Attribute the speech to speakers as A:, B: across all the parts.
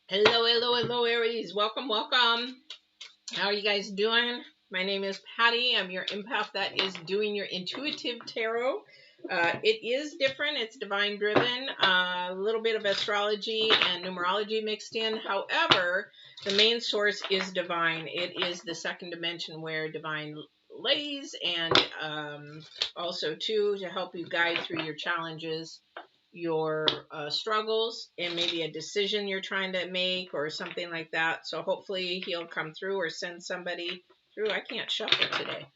A: Hello, hello, hello, Aries. Welcome, welcome. How are you guys doing? My name is Patty. I'm your empath that is doing your intuitive tarot. It is different. It's divine driven. A little bit of astrology and numerology mixed in. However, the main source is divine. It is the second dimension where divine lays, and also too to help you guide through your challenges, your struggles, and maybe a decision you're trying to make or something like that. So hopefully he'll come through or send somebody through. I can't shuffle today.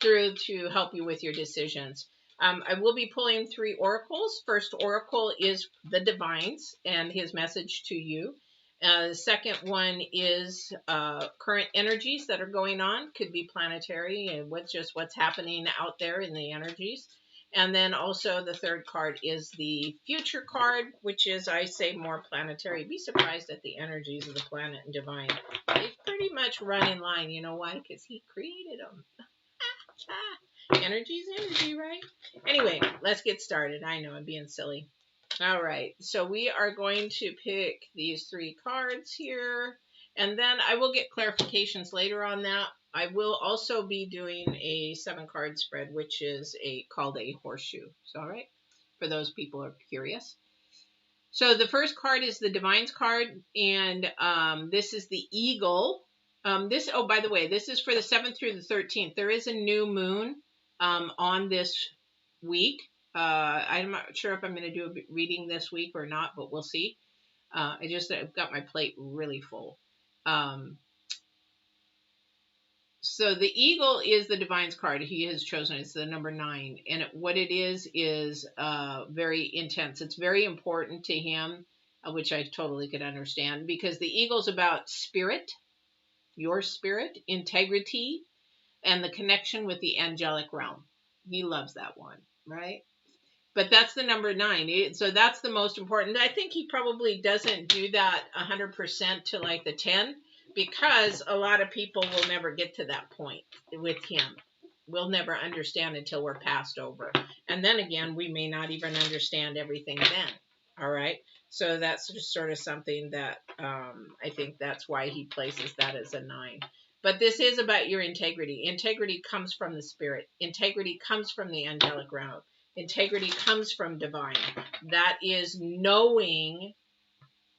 A: Through to help you with your decisions. I will be pulling 3 oracles. First oracle is the divines and his message to you. The second one is current energies that are going on. Could be planetary and what's happening out there in the energies. And then also the third card is the future card, which is, I say, more planetary. Be surprised at the energies of the planet and divine. They pretty much run in line. You know why? Because he created them. Energy's energy, right? Anyway, let's get started. I know I'm being silly. All right. So we are going to pick these 3 cards here. And then I will get clarifications later on that. I will also be doing a 7-card spread, which is called a horseshoe. So, all right, for those people who are curious. So the first card is the Divines card, and this is the Eagle. Oh, by the way, this is for the 7th through the 13th. There is a new moon on this week. I'm not sure if I'm going to do a reading this week or not, but we'll see. I've got my plate really full. So the Eagle is the Divines card. He has chosen. It's the number 9. And what it is very intense. It's very important to him, which I totally could understand, because the Eagle's about spirit, your spirit, integrity, and the connection with the angelic realm. He loves that one, right? But that's the number 9. So that's the most important. I think he probably doesn't do that 100% to like the 10, because a lot of people will never get to that point with him. We'll never understand until we're passed over. And then again, we may not even understand everything then. All right. So that's just sort of something that I think that's why he places that as a 9. But this is about your integrity. Integrity comes from the spirit. Integrity comes from the angelic realm. Integrity comes from divine. That is knowing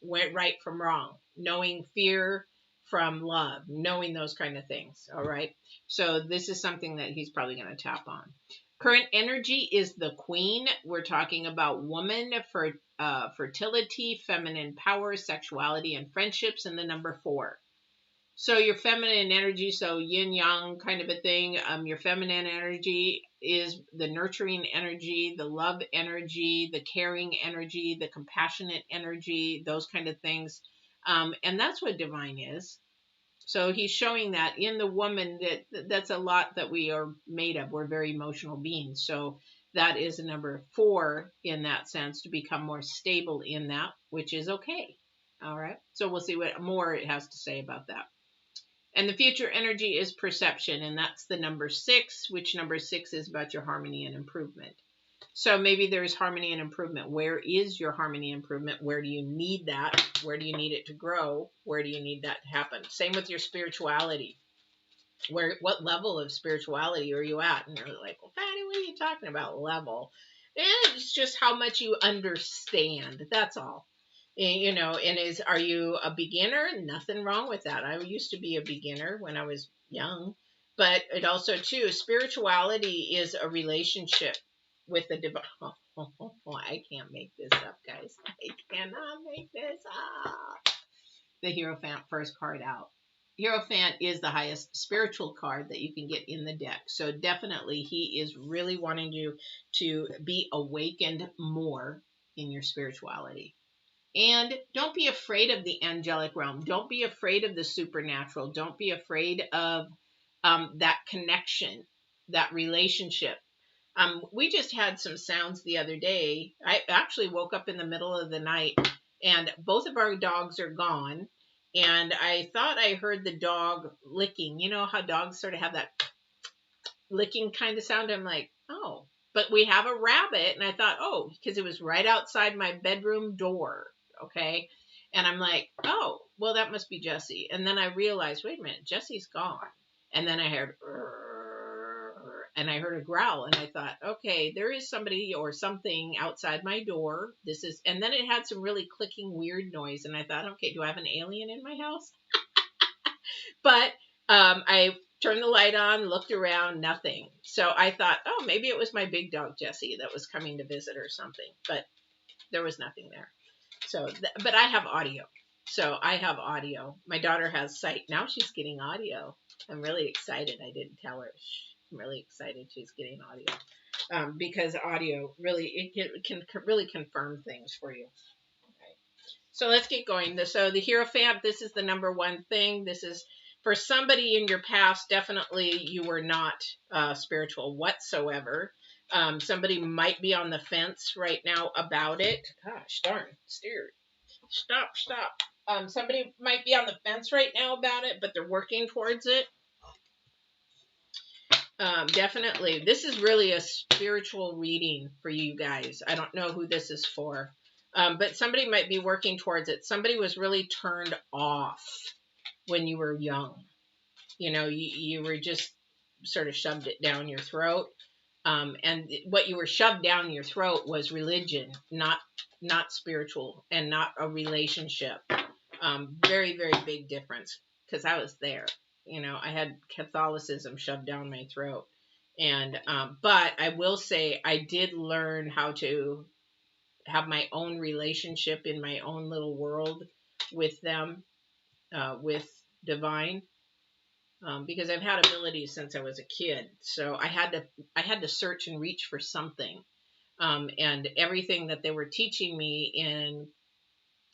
A: right from wrong, knowing fear from love, knowing those kind of things. All right. So this is something that he's probably going to tap on. Current energy is the Queen. We're talking about woman, for fertility, feminine power, sexuality, and friendships, and the number 4. So your feminine energy, so yin yang kind of a thing. Your feminine energy is the nurturing energy, the love energy, the caring energy, the compassionate energy, those kind of things. And that's what divine is. So he's showing that in the woman, that's a lot that we are made of. We're very emotional beings. So that is a number 4 in that sense, to become more stable in that, which is okay. All right. So we'll see what more it has to say about that. And the future energy is perception, and that's the number 6, which number 6 is about your harmony and improvement. So maybe there's harmony and improvement. Where is your harmony and improvement? Where do you need that? Where do you need it to grow? Where do you need that to happen? Same with your spirituality. What level of spirituality are you at? And you're like, well, Patty, what are you talking about? Level. And it's just how much you understand. That's all. And are you a beginner? Nothing wrong with that. I used to be a beginner when I was young, but it also too, spirituality is a relationship with the divine. I can't make this up, guys. I cannot make this up. The Hierophant, first card out. Hierophant is the highest spiritual card that you can get in the deck. So definitely he is really wanting you to be awakened more in your spirituality. And don't be afraid of the angelic realm. Don't be afraid of the supernatural. Don't be afraid of that connection, that relationship. We just had some sounds the other day. I actually woke up in the middle of the night, and both of our dogs are gone. And I thought I heard the dog licking. You know how dogs sort of have that licking kind of sound? I'm like, oh. But we have a rabbit, and I thought, oh, because it was right outside my bedroom door. Okay. And I'm like, oh, well, that must be Jesse. And then I realized, wait a minute, Jesse's gone. And then I heard, and I heard a growl, and I thought, okay, there is somebody or something outside my door. This is, and then it had some really clicking weird noise, and I thought, okay, do I have an alien in my house? But I turned the light on, looked around, nothing. So I thought, oh, maybe it was my big dog Jesse that was coming to visit or something. But there was nothing there. So, but I have audio. So I have audio. My daughter has sight. Now she's getting audio. I'm really excited. I didn't tell her. I'm really excited she's getting audio. Because audio really, it can really confirm things for you. Okay. So let's get going. So the Hierophant, this is the number one thing. This is for somebody in your past. Definitely you were not spiritual whatsoever. Somebody might be on the fence right now about it. Gosh darn, steer. Stop. Somebody might be on the fence right now about it, but they're working towards it. Definitely. This is really a spiritual reading for you guys. I don't know who this is for. But somebody might be working towards it. Somebody was really turned off when you were young. You know, you were just sort of shoved it down your throat. And what you were shoved down your throat was religion, not spiritual, and not a relationship. Very, very big difference, because I was there. You know, I had Catholicism shoved down my throat. And but I will say I did learn how to have my own relationship in my own little world with them, with divine. Because I've had abilities since I was a kid, so I had to search and reach for something, and everything that they were teaching me in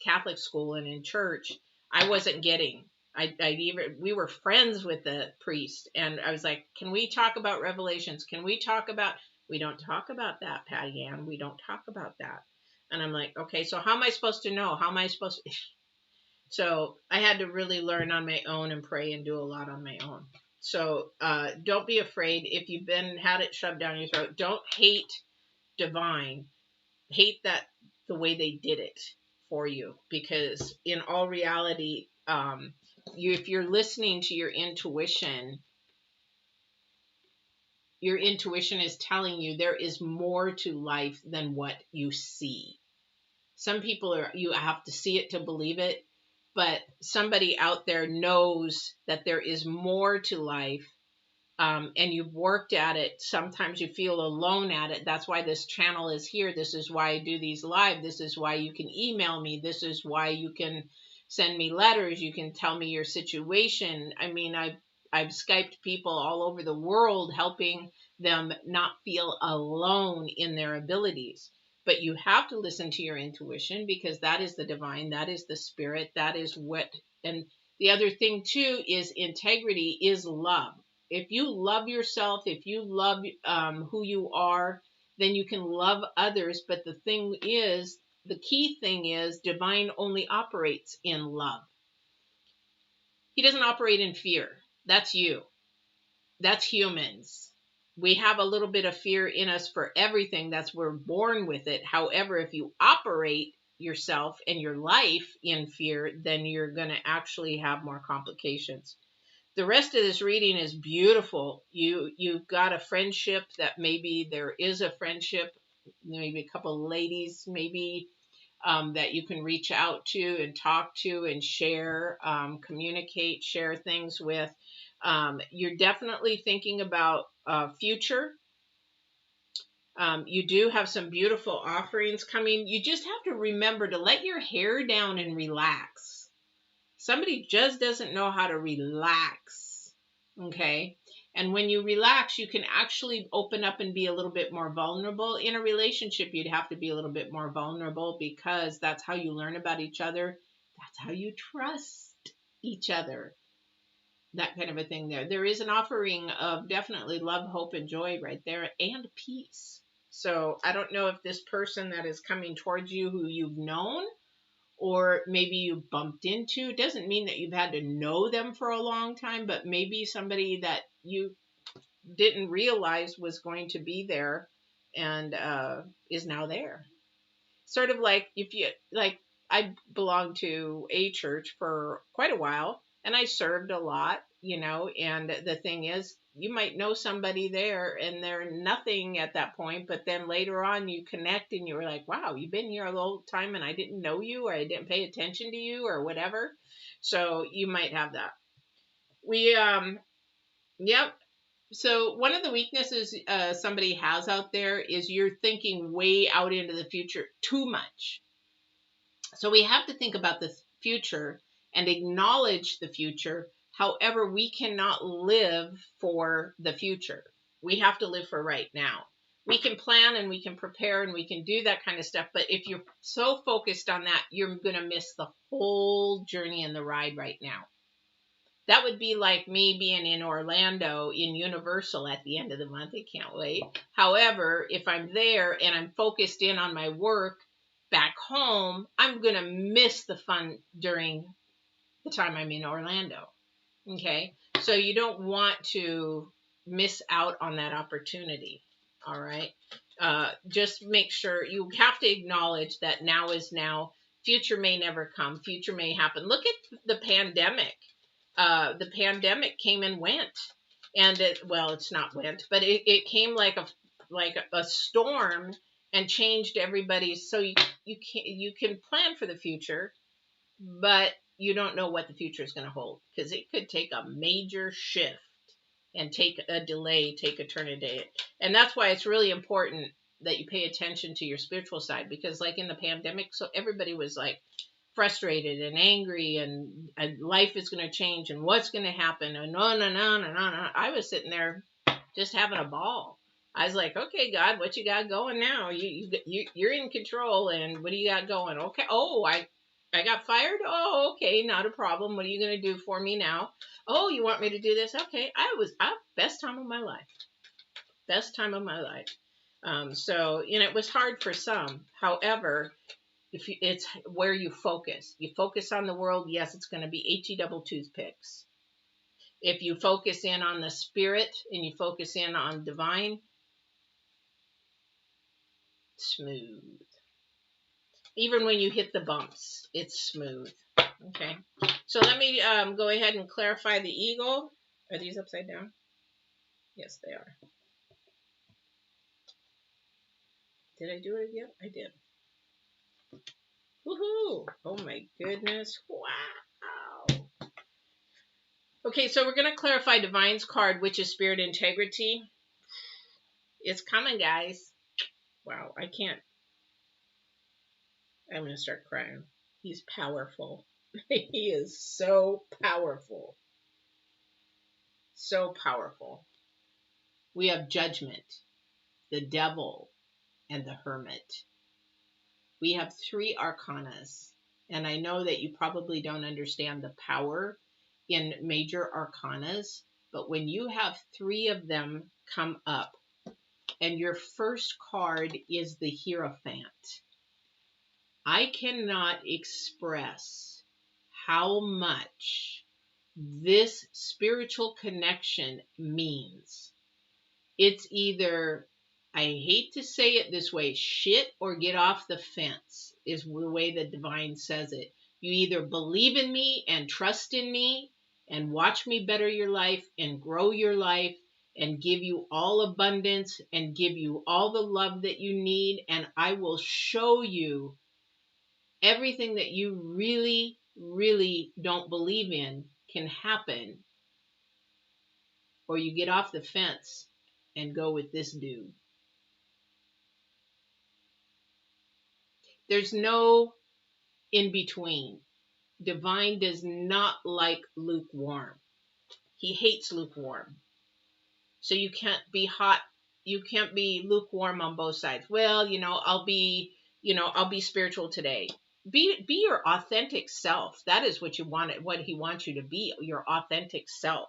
A: Catholic school and in church, I wasn't getting. We were friends with the priest, and I was like, "Can we talk about revelations? Can we talk about?" We don't talk about that, Patty Ann. We don't talk about that. And I'm like, okay, so how am I supposed to know? How am I supposed to? So I had to really learn on my own and pray and do a lot on my own. So don't be afraid if you've had it shoved down your throat. Don't hate divine. Hate that the way they did it for you, because in all reality, if you're listening to your intuition is telling you there is more to life than what you see. Some people you have to see it to believe it. But somebody out there knows that there is more to life, and you've worked at it. Sometimes you feel alone at it. That's why this channel is here. This is why I do these live. This is why you can email me. This is why you can send me letters. You can tell me your situation. I mean, I've Skyped people all over the world, helping them not feel alone in their abilities. But you have to listen to your intuition, because that is the divine, that is the spirit, that is what. And the other thing too is integrity is love. If you love yourself, if you love who you are, then you can love others. But the key thing is divine only operates in love. He doesn't operate in fear. That's you. That's humans. We have a little bit of fear in us for everything. We're born with it. However, if you operate yourself and your life in fear, then you're going to actually have more complications. The rest of this reading is beautiful. You've got a friendship, that maybe there is a friendship, maybe a couple of ladies, maybe that you can reach out to and talk to and share, communicate, share things with. You're definitely thinking about future. You do have some beautiful offerings coming. You just have to remember to let your hair down and relax. Somebody just doesn't know how to relax. Okay? And when you relax, you can actually open up and be a little bit more vulnerable. In a relationship, you'd have to be a little bit more vulnerable, because that's how you learn about each other. That's how you trust each other. That kind of a thing there. There is an offering of definitely love, hope, and joy right there, and peace. So I don't know if this person that is coming towards you, who you've known, or maybe you bumped into, doesn't mean that you've had to know them for a long time, but maybe somebody that you didn't realize was going to be there, and is now there. Sort of like, if you, like, I belonged to a church for quite a while, and I served a lot, you know, and the thing is, you might know somebody there and they're nothing at that point, but then later on you connect and you're like, wow, you've been here a whole time and I didn't know you, or I didn't pay attention to you, or whatever. So you might have that. We yep. So one of the weaknesses somebody has out there is you're thinking way out into the future too much. So we have to think about the future and acknowledge the future. However, we cannot live for the future. We have to live for right now. We can plan and we can prepare and we can do that kind of stuff. But if you're so focused on that, you're going to miss the whole journey and the ride right now. That would be like me being in Orlando in Universal at the end of the month. I can't wait. However, if I'm there and I'm focused in on my work back home, I'm going to miss the fun during the time I'm in Orlando. Okay? So you don't want to miss out on that opportunity. All right? Just make sure you have to acknowledge that now is now. Future may never come. Future may happen. Look at the pandemic. The pandemic came and went, and it's not went, but it came like a storm and changed everybody's. So you can plan for the future, but you don't know what the future is going to hold, because it could take a major shift and take a delay, take a turn of day. And that's why it's really important that you pay attention to your spiritual side, because like in the pandemic, so everybody was like frustrated and angry, and life is going to change and what's going to happen, and no. I was sitting there just having a ball. I was like, okay, God, what you got going now? You're in control, and what do you got going? Okay, oh, I got fired. Oh, okay, not a problem. What are you going to do for me now? Oh, you want me to do this? Okay, best time of my life. Best time of my life. So, it was hard for some. However, it's where you focus. You focus on the world, yes, it's going to be HE double toothpicks. If you focus in on the spirit and you focus in on divine, smooth. Even when you hit the bumps, it's smooth. Okay. So let me go ahead and clarify the eagle. Are these upside down? Yes, they are. Did I do it yet? I did. Woohoo! Oh my goodness. Wow. Okay, so we're going to clarify Divine's card, which is Spirit Integrity. It's coming, guys. Wow, I can't. I'm going to start crying. He's powerful. He is so powerful. So powerful. We have Judgment, the Devil, and the Hermit. We have 3 arcanas, and I know that you probably don't understand the power in major arcanas, but when you have 3 of them come up, and your first card is the Hierophant, I cannot express how much this spiritual connection means. It's either, I hate to say it this way, shit or get off the fence is the way the Divine says it. You either believe in me and trust in me and watch me better your life and grow your life and give you all abundance and give you all the love that you need, and I will show you everything that you really, really don't believe in can happen, or you get off the fence and go with this dude. There's no in between. Divine does not like lukewarm. He hates lukewarm. So you can't be hot. You can't be lukewarm on both sides. Well, I'll be spiritual today. Be your authentic self. That is what you want. What he wants you to be, your authentic self.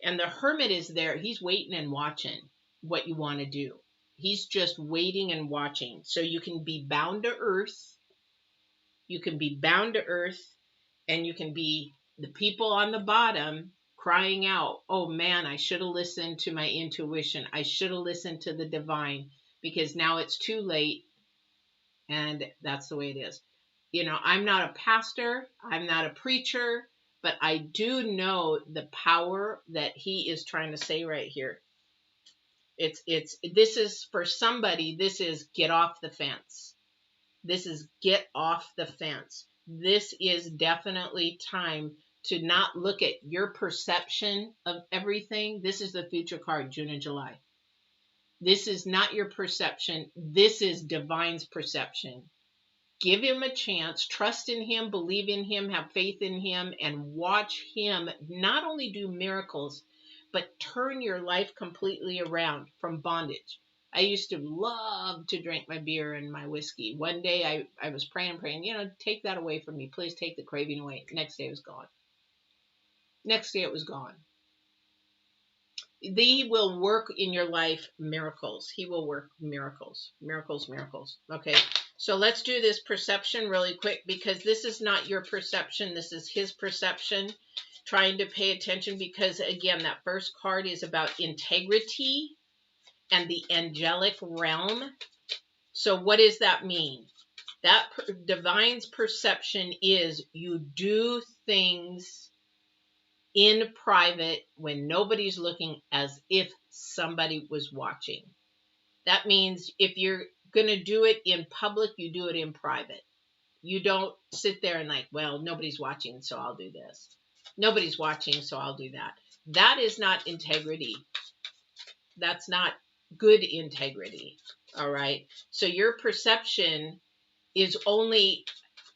A: And the Hermit is there. He's waiting and watching what you want to do. He's just waiting and watching. So you can be bound to earth. You can be bound to earth, and you can be the people on the bottom crying out, oh man, I should have listened to my intuition. I should have listened to the Divine, because now it's too late. And that's the way it is. You know, I'm not a pastor, I'm not a preacher, but I do know the power that he is trying to say right here. This is for somebody, this is get off the fence. This is get off the fence. This is definitely time to not look at your perception of everything. This is the future card, June and July. This is not your perception. This is divine's perception. Give him a chance. Trust in him, believe in him, have faith in him, and watch him not only do miracles, but turn your life completely around from bondage. I used to love to drink my beer and my whiskey. One day I was praying, you know, take that away from me. Please take the craving away. Next day it was gone. Next day it was gone. He will work in your life miracles. He will work miracles. Miracles, miracles. Okay, so let's do this perception really quick, because this is not your perception. This is his perception. Trying to pay attention, because again, that first card is about integrity and the angelic realm. So what does that mean? That divine's perception is you do things in private when nobody's looking, as if somebody was watching. That means if you're going to do it in public, you do it in private. You don't sit there and like, well, nobody's watching, so I'll do this. Nobody's watching, so I'll do that. That is not integrity. That's not good integrity. All right. So your perception is only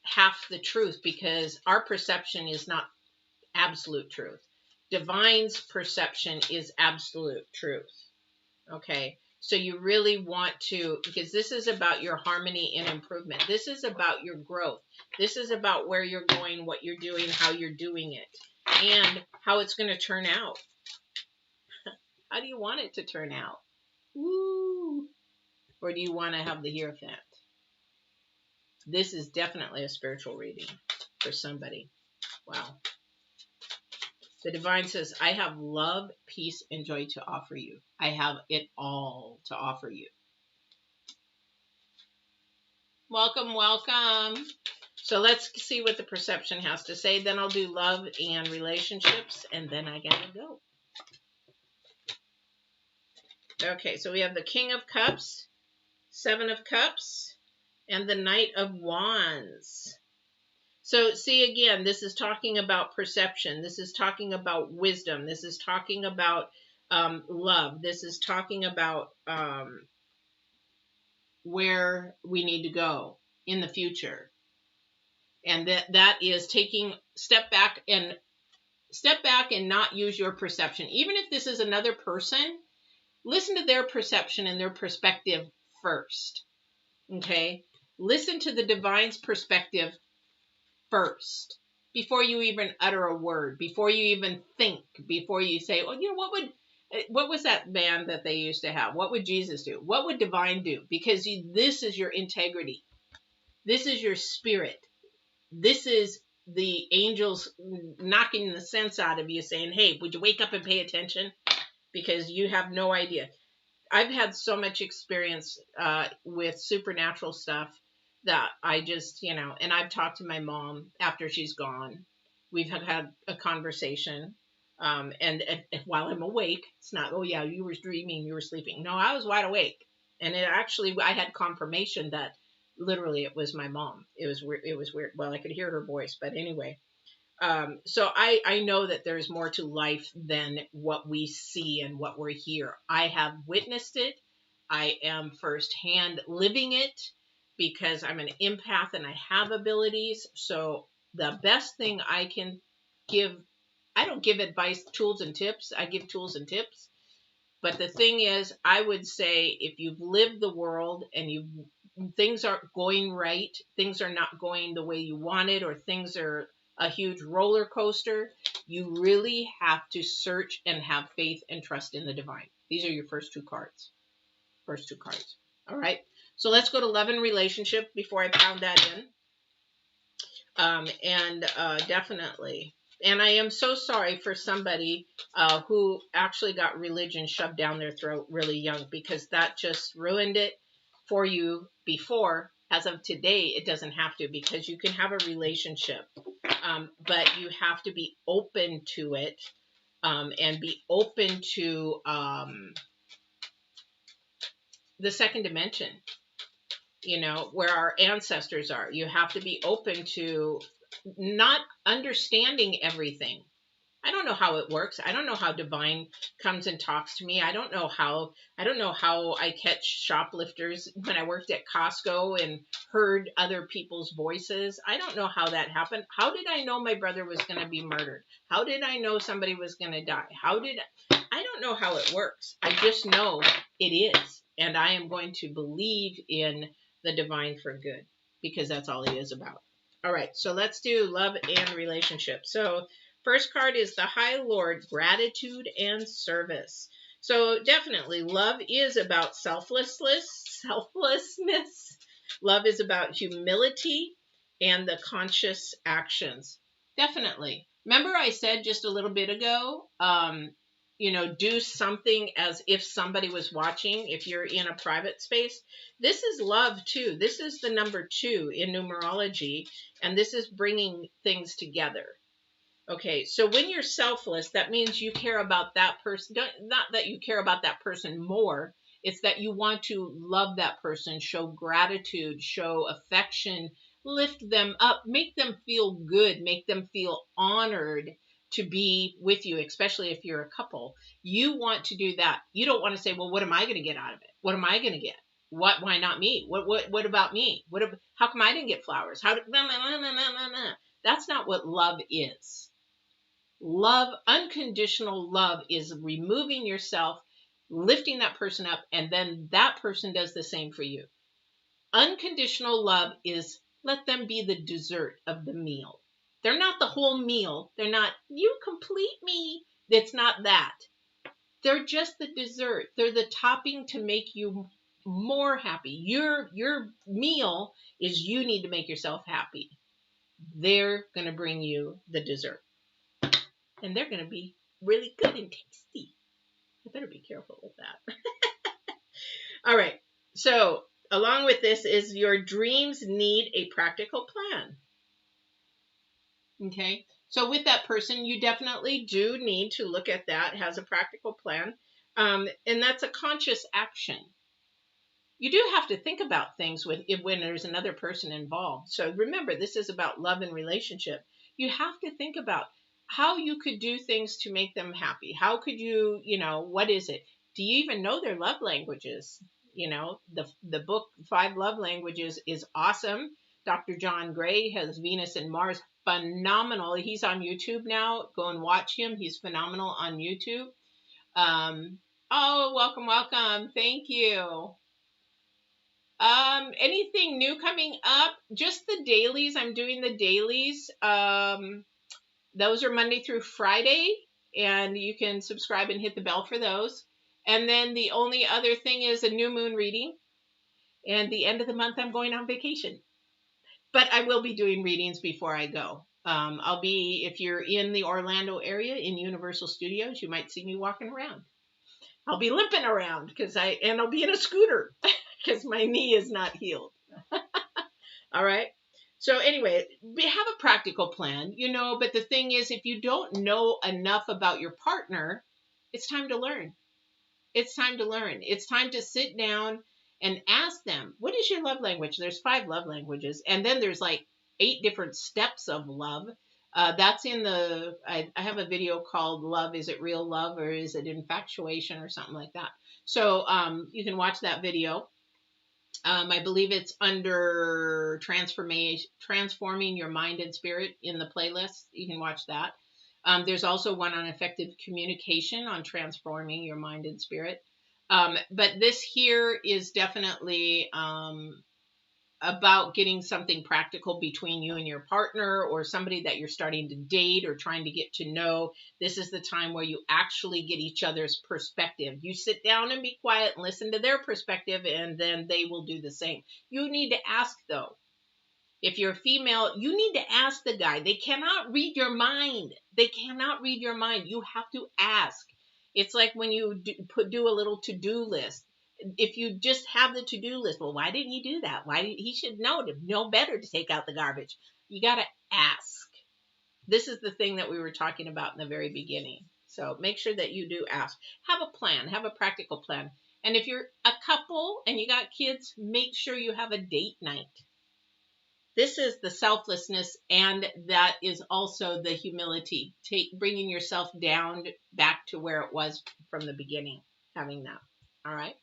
A: half the truth, because our perception is not absolute truth. Divine's perception is absolute truth. Okay. So you really want to, because this is about your harmony and improvement. This is about your growth. This is about where you're going, what you're doing, how you're doing it, and how it's going to turn out. How do you want it to turn out? Woo! Or do you want to have the Hierophant? This is definitely a spiritual reading for somebody. Wow. The divine says, I have love, peace, and joy to offer you. I have it all to offer you. Welcome, welcome. So let's see what the perception has to say. Then I'll do love and relationships, and then I gotta go. Okay, so we have the King of Cups, Seven of Cups, and the Knight of Wands. So see, again, this is talking about perception. This is talking about wisdom. This is talking about love. This is talking about where we need to go in the future. And that is taking step back and not use your perception. Even if this is another person, listen to their perception and their perspective first. Okay? Listen to the divine's perspective first, before you even utter a word, before you even think, before you say, oh, you know, what was that band that they used to have? What would Jesus do? What would divine do? Because this is your integrity. This is your spirit. This is the angels knocking the sense out of you, saying, hey, would you wake up and pay attention? Because you have no idea. I've had so much experience with supernatural stuff that I just, you know, and I've talked to my mom after she's gone. We've had a conversation. And while I'm awake, it's not, oh yeah, you were dreaming, you were sleeping. No, I was wide awake. And I had confirmation that literally it was my mom. It was weird. Well, I could hear her voice, but anyway. So I know that there's more to life than what we see and what we're here. I have witnessed it. I am firsthand living it, because I'm an empath and I have abilities. So the best thing I can give, I don't give advice, tools and tips. I give tools and tips. But the thing is, I would say if you've lived the world and things aren't going right, things are not going the way you wanted, or things are a huge roller coaster, you really have to search and have faith and trust in the divine. These are your first two cards. First two cards. All right. So let's go to love and relationship before I pound that in. Definitely. And I am so sorry for somebody who actually got religion shoved down their throat really young, because that just ruined it for you before. As of today, it doesn't have to, because you can have a relationship, but you have to be open to it, and be open to the second dimension, where our ancestors are. You have to be open to not understanding everything. I don't know how it works. I don't know how divine comes and talks to me. I don't know how I catch shoplifters when I worked at Costco and heard other people's voices. I don't know how that happened. How did I know my brother was going to be murdered? How did I know somebody was going to die? I don't know how it works. I just know it is. And I am going to believe in the divine for good, because that's all it is about. All right. So let's do love and relationship. So first card is the High Lord, gratitude and service. So definitely love is about selflessness. Love is about humility and the conscious actions. Definitely. Remember I said just a little bit ago, do something as if somebody was watching, if you're in a private space. This is love too. This is the number 2 in numerology, and this is bringing things together. Okay, so when you're selfless, that means you care about that person. Not that you care about that person more. It's that you want to love that person, show gratitude, show affection, lift them up, make them feel good, make them feel honored to be with you, especially if you're a couple. You want to do that. You don't want to say, well, what am I going to get out of it? What am I going to get? Why not me? What about me? How come I didn't get flowers? That's not what love is. Love, unconditional love, is removing yourself, lifting that person up, and then that person does the same for you. Unconditional love is let them be the dessert of the meal. They're not the whole meal. They're not, you complete me. It's not that. They're just the dessert. They're the topping to make you more happy. Your meal is, you need to make yourself happy. They're going to bring you the dessert. And they're going to be really good and tasty. I better be careful with that. All right. So along with this is your dreams need a practical plan. Okay. So with that person, you definitely do need to look at that, has a practical plan. And that's a conscious action. You do have to think about things when there's another person involved. So remember, this is about love and relationship. You have to think about how you could do things to make them happy. How could you, what is it? Do you even know their love languages? The book 5 Love Languages is awesome. Dr. John Gray has Venus and Mars. Phenomenal. He's on YouTube now. Go and watch him. He's phenomenal on YouTube. Oh, welcome. Thank you. Anything new coming up? Just the dailies. I'm doing the dailies. Those are Monday through Friday, and you can subscribe and hit the bell for those. And then the only other thing is a new moon reading. And the end of the month, I'm going on vacation. But I will be doing readings before I go. I'll be, if you're in the Orlando area in Universal Studios, you might see me walking around. I'll be limping around and I'll be in a scooter because my knee is not healed. All right. So anyway, we have a practical plan, but the thing is, if you don't know enough about your partner, it's time to learn. It's time to learn. It's time to sit down and ask them, what is your love language? There's 5 love languages. And then there's like 8 different steps of love. That's in I have a video called Love. Is it real love, or is it infatuation, or something like that? So you can watch that video. I believe it's under transforming your mind and spirit in the playlist. You can watch that. There's also one on effective communication on transforming your mind and spirit. But this here is definitely about getting something practical between you and your partner, or somebody that you're starting to date or trying to get to know. This is the time where you actually get each other's perspective. You sit down and be quiet and listen to their perspective, and then they will do the same. You need to ask, though. If you're a female, you need to ask the guy. They cannot read your mind. They cannot read your mind. You have to ask. It's like when you do a little to-do list. if you just have the to-do list, well, why didn't you do that? He should know better to take out the garbage. You got to ask. This is the thing that we were talking about in the very beginning. So make sure that you do ask. Have a plan. Have a practical plan. And if you're a couple and you got kids, make sure you have a date night. This is the selflessness, and that is also the humility. Bringing yourself down back to where it was from the beginning. Having that. All right.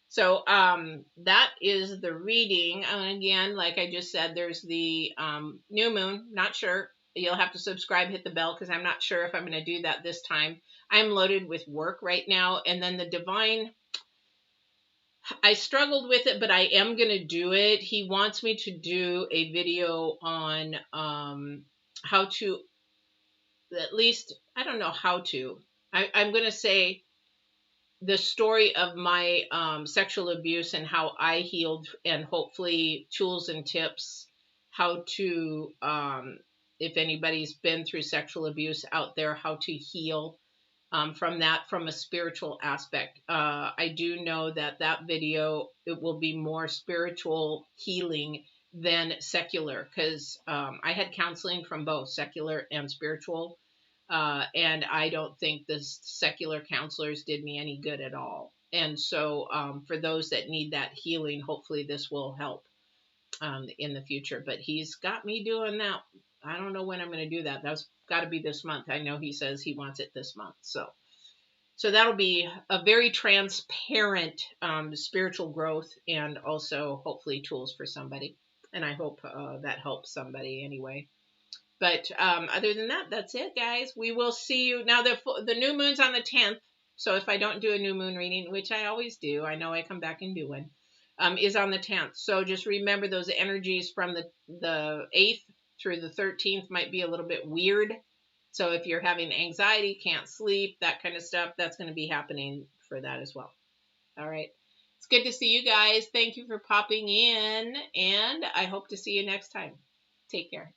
A: So that is the reading. And again, like I just said, there's the new moon. Not sure. You'll have to subscribe, hit the bell, because I'm not sure if I'm going to do that this time. I'm loaded with work right now. And then the divine, I struggled with it, but I am going to do it. He wants me to do a video on how to, at least, I don't know how to. I'm going to say the story of my sexual abuse and how I healed, and hopefully tools and tips how to, if anybody's been through sexual abuse out there, how to heal from that, from a spiritual aspect. I do know that video, it will be more spiritual healing than secular, because I had counseling from both secular and spiritual. And I don't think the secular counselors did me any good at all. And so for those that need that healing, hopefully this will help in the future. But he's got me doing that. I don't know when I'm going to do that. That's got to be this month. I know he says he wants it this month. So that'll be a very transparent spiritual growth, and also hopefully tools for somebody. And I hope that helps somebody anyway. But other than that, that's it, guys. We will see you. Now, the new moon's on the 10th. So if I don't do a new moon reading, which I always do, I know I come back and do one, is on the 10th. So just remember those energies from the 8th through the 13th might be a little bit weird. So if you're having anxiety, can't sleep, that kind of stuff, that's going to be happening for that as well. All right. It's good to see you guys. Thank you for popping in, and I hope to see you next time. Take care.